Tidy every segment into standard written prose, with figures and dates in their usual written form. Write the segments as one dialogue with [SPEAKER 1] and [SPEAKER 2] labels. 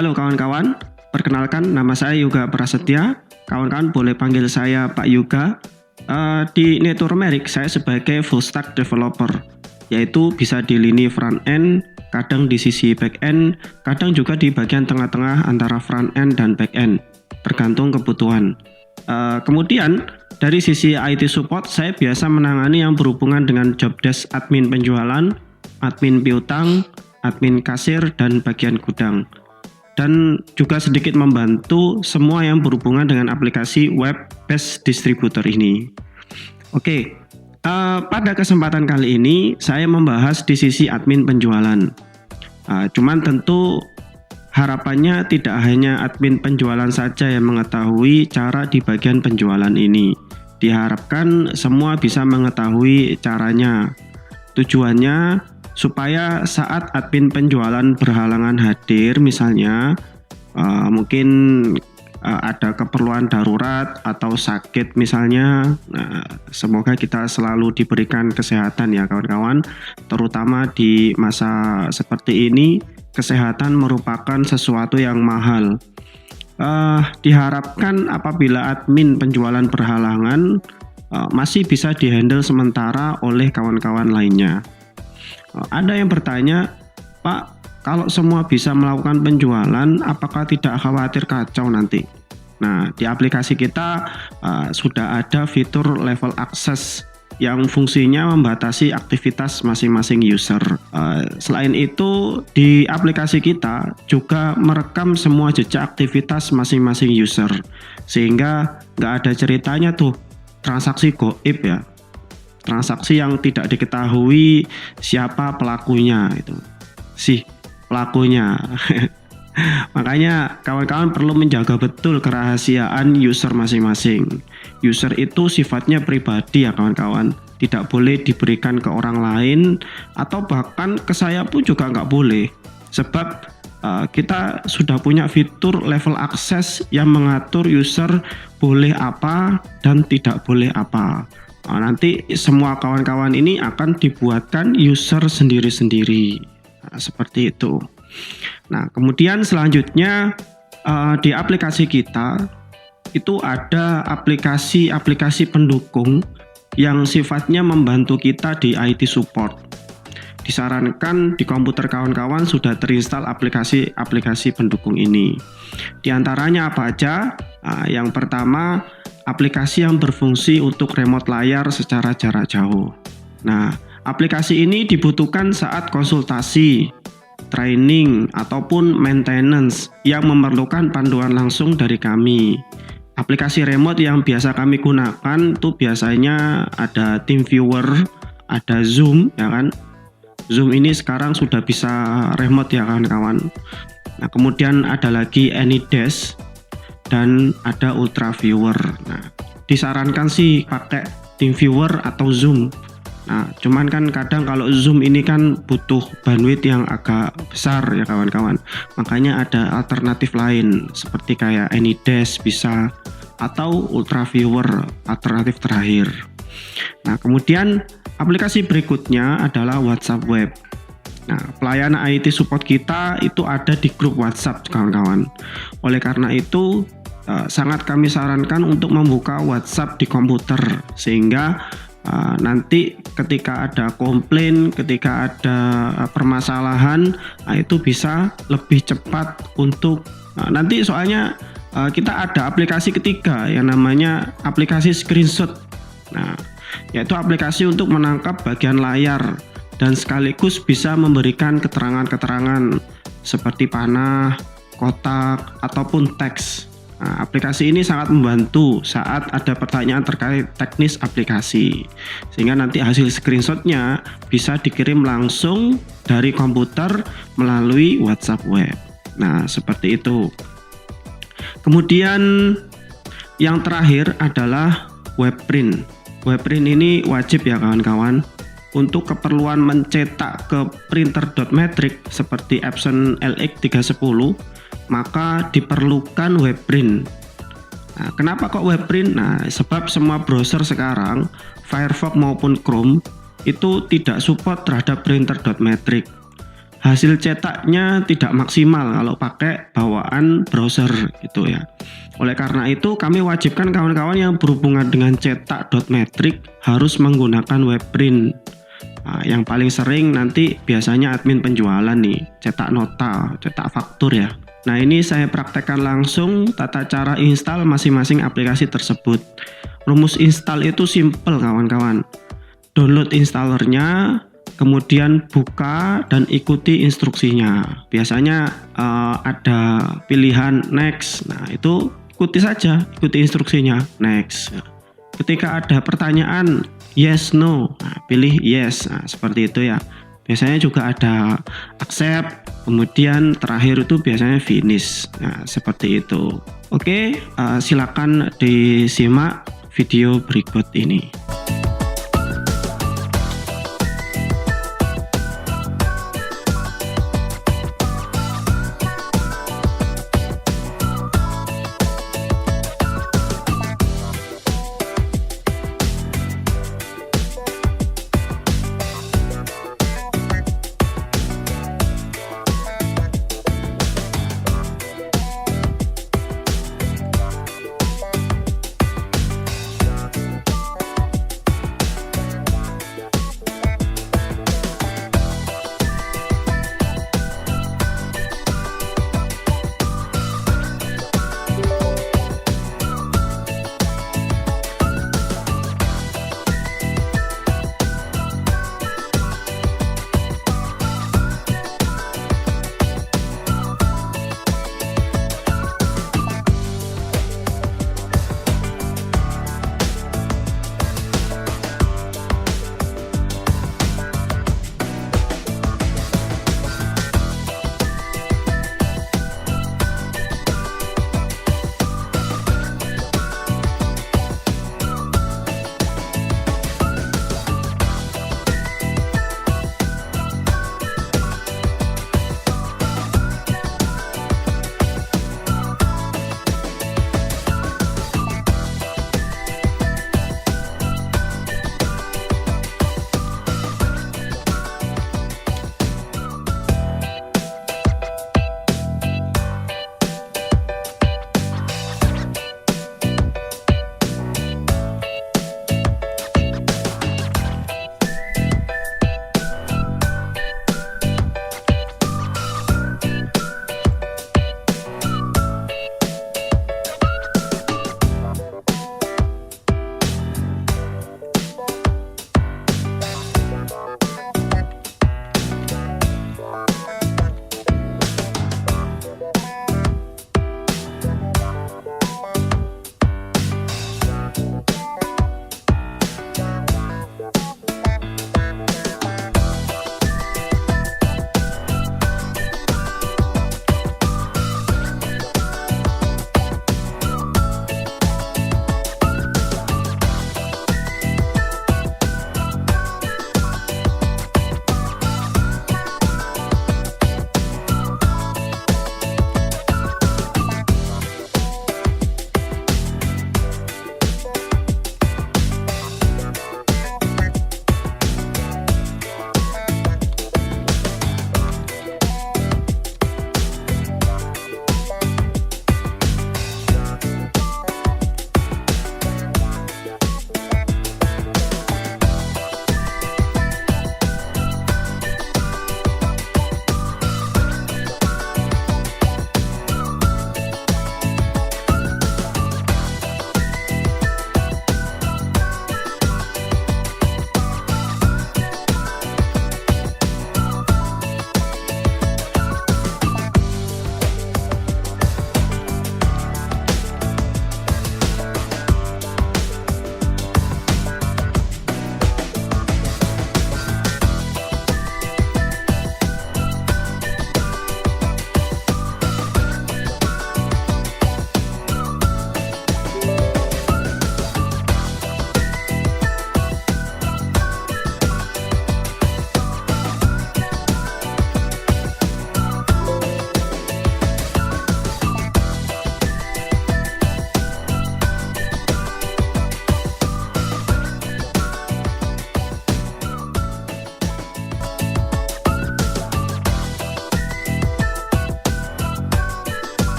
[SPEAKER 1] Halo kawan-kawan, perkenalkan nama saya Yoga Prasetya. Kawan-kawan boleh panggil saya Pak Yoga. Di Neturmeric saya sebagai full stack developer, yaitu bisa di lini front end, kadang di sisi back end, kadang juga di bagian tengah-tengah antara front end dan back end, tergantung kebutuhan. Kemudian dari sisi IT support saya biasa menangani yang berhubungan dengan job desk admin penjualan, admin piutang, admin kasir, dan bagian gudang. Dan juga sedikit membantu semua yang berhubungan dengan aplikasi web-based distributor ini. Oke, pada kesempatan kali ini saya membahas di sisi admin penjualan. Cuman tentu harapannya tidak hanya admin penjualan saja yang mengetahui cara di bagian penjualan ini. Diharapkan semua bisa mengetahui caranya. Tujuannya supaya saat admin penjualan berhalangan hadir, misalnya mungkin ada keperluan darurat atau sakit misalnya, semoga kita selalu diberikan kesehatan ya kawan-kawan, terutama di masa seperti ini. Kesehatan merupakan sesuatu yang mahal. Diharapkan apabila admin penjualan berhalangan masih bisa dihandle sementara oleh kawan-kawan lainnya. Ada yang bertanya, Pak, kalau semua bisa melakukan penjualan, apakah tidak khawatir kacau nanti? Nah, di aplikasi kita sudah ada fitur level access yang fungsinya membatasi aktivitas masing-masing user. Selain itu, di aplikasi kita juga merekam semua jejak aktivitas masing-masing user, sehingga nggak ada ceritanya tuh transaksi goib ya. Transaksi yang tidak diketahui siapa pelakunya itu. Si pelakunya. Makanya kawan-kawan perlu menjaga betul kerahasiaan user masing-masing. User itu sifatnya pribadi ya kawan-kawan. Tidak boleh diberikan ke orang lain, atau bahkan ke saya pun juga nggak boleh. Sebab kita sudah punya fitur level access yang mengatur user boleh apa dan tidak boleh apa. Nanti semua kawan-kawan ini akan dibuatkan user sendiri-sendiri. Seperti itu. Nah, kemudian selanjutnya di aplikasi kita itu ada aplikasi-aplikasi pendukung yang sifatnya membantu kita di IT support. Disarankan di komputer kawan-kawan sudah terinstall aplikasi-aplikasi pendukung ini. Di antaranya apa aja? Yang pertama, aplikasi yang berfungsi untuk remote layar secara jarak jauh. Nah, aplikasi ini dibutuhkan saat konsultasi, training, ataupun maintenance yang memerlukan panduan langsung dari kami. Aplikasi remote yang biasa kami gunakan itu biasanya ada TeamViewer, ada Zoom, ya kan? Zoom ini sekarang sudah bisa remote ya kawan-kawan. Nah, kemudian ada lagi AnyDesk dan ada UltraViewer. Nah, disarankan sih pakai TeamViewer atau Zoom. Nah, cuman kan kadang kalau Zoom ini kan butuh bandwidth yang agak besar ya kawan-kawan. Makanya ada alternatif lain seperti kayak AnyDesk bisa, atau UltraViewer alternatif terakhir. Nah, kemudian aplikasi berikutnya adalah WhatsApp Web. Nah, pelayanan IT support kita itu ada di grup WhatsApp kawan-kawan. Oleh karena itu sangat kami sarankan untuk membuka WhatsApp di komputer, sehingga nanti ketika ada komplain, ketika ada permasalahan, itu bisa lebih cepat untuk nanti soalnya kita ada aplikasi ketiga yang namanya aplikasi screenshot. Nah, yaitu aplikasi untuk menangkap bagian layar dan sekaligus bisa memberikan keterangan-keterangan seperti panah, kotak, ataupun teks. Nah, aplikasi ini sangat membantu saat ada pertanyaan terkait teknis aplikasi, sehingga nanti hasil screenshotnya bisa dikirim langsung dari komputer melalui WhatsApp Web. Nah, seperti itu. Kemudian yang terakhir adalah Webprint. Webprint ini wajib ya kawan-kawan. Untuk keperluan mencetak ke printer.matrix seperti Epson LX310, maka diperlukan Webprint. Nah, kenapa kok Webprint? Nah, sebab semua browser sekarang, Firefox maupun Chrome, itu tidak support terhadap printer.matrix. hasil cetaknya tidak maksimal kalau pakai bawaan browser gitu ya. Oleh karena itu kami wajibkan kawan-kawan yang berhubungan dengan cetak dot matrix harus menggunakan webprint. Nah, yang paling sering nanti biasanya admin penjualan nih, cetak nota, cetak faktur ya. Nah, ini saya praktekkan langsung tata cara install masing-masing aplikasi tersebut. Rumus install itu simple kawan-kawan. Download installernya, kemudian buka dan ikuti instruksinya. Biasanya ada pilihan next. Nah, itu ikuti saja, ikuti instruksinya, next. Ketika ada pertanyaan yes, no, nah, pilih yes. Nah, seperti itu ya. Biasanya juga ada accept, kemudian terakhir itu biasanya finish. Nah, seperti itu. Oke, silakan disimak video berikut ini.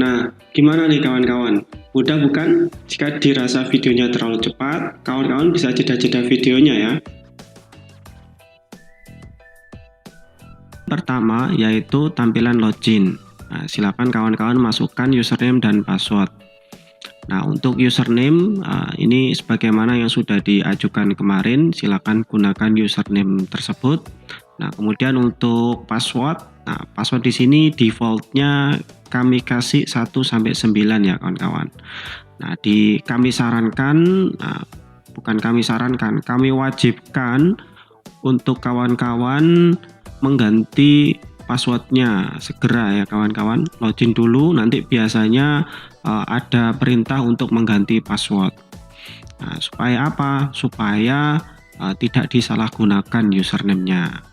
[SPEAKER 1] Nah, gimana nih kawan-kawan? Mudah bukan? Jika dirasa videonya terlalu cepat, kawan-kawan bisa jeda-jeda videonya ya. Pertama yaitu tampilan login. Nah, silakan kawan-kawan masukkan username dan password. Nah, untuk username ini sebagaimana yang sudah diajukan kemarin, silakan gunakan username tersebut. Nah, kemudian untuk password, password di sini defaultnya kami kasih 1 sampai 9 ya kawan-kawan. Nah, kami sarankan, bukan kami sarankan, kami wajibkan untuk kawan-kawan mengganti passwordnya segera ya kawan-kawan. Login dulu, nanti biasanya ada perintah untuk mengganti password. Nah, supaya apa? Supaya tidak disalahgunakan username-nya.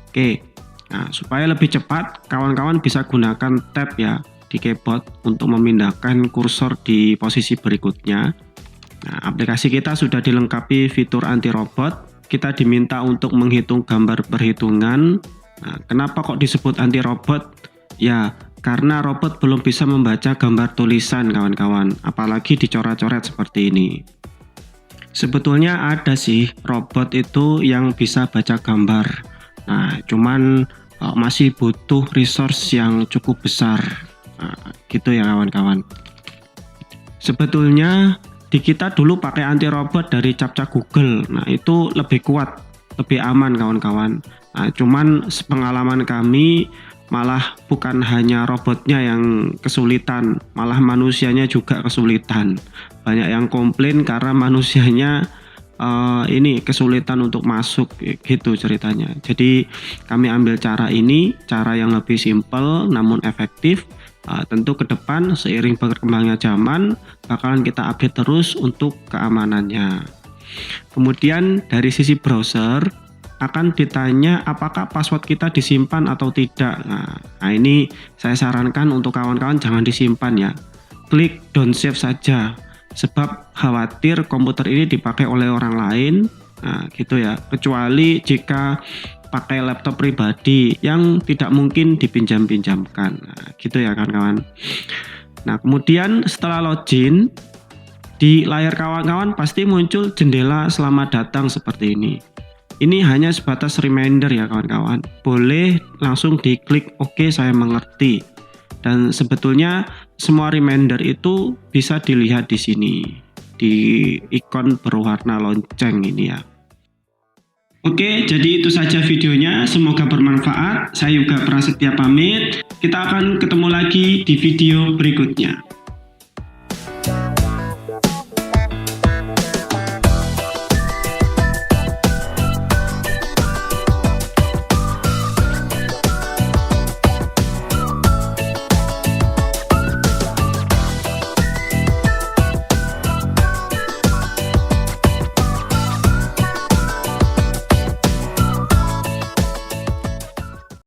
[SPEAKER 1] Oke. Nah, supaya lebih cepat, kawan-kawan bisa gunakan tab ya di keyboard untuk memindahkan kursor di posisi berikutnya. Nah, aplikasi kita sudah dilengkapi fitur anti-robot. Kita diminta untuk menghitung gambar perhitungan. Nah, kenapa kok disebut anti-robot? Ya, karena robot belum bisa membaca gambar tulisan kawan-kawan, apalagi dicoret-coret seperti ini. Sebetulnya ada sih robot itu yang bisa baca gambar. Nah, cuman masih butuh resource yang cukup besar. Nah, gitu ya kawan-kawan. Sebetulnya di kita dulu pakai anti robot dari captcha Google. Nah, itu lebih kuat, lebih aman kawan-kawan. Nah, cuman pengalaman kami malah bukan hanya robotnya yang kesulitan, malah manusianya juga kesulitan. Banyak yang komplain karena manusianya ini kesulitan untuk masuk gitu ceritanya. Jadi kami ambil cara ini, cara yang lebih simpel namun efektif. Tentu ke depan seiring berkembangnya zaman bakalan kita update terus untuk keamanannya. Kemudian dari sisi browser akan ditanya apakah password kita disimpan atau tidak. Nah, ini saya sarankan untuk kawan-kawan jangan disimpan ya. Klik don't save saja. Sebab khawatir komputer ini dipakai oleh orang lain, nah gitu ya. Kecuali jika pakai laptop pribadi yang tidak mungkin dipinjam-pinjamkan, nah, gitu ya kawan-kawan. Nah, kemudian setelah login, di layar kawan-kawan pasti muncul jendela selamat datang seperti ini. Ini hanya sebatas reminder ya kawan-kawan. Boleh langsung diklik oke, saya mengerti. Dan sebetulnya semua reminder itu bisa dilihat di sini, di ikon berwarna lonceng ini ya. Oke, jadi itu saja videonya. Semoga bermanfaat. Saya Yoga Prasetya pamit. Kita akan ketemu lagi di video berikutnya.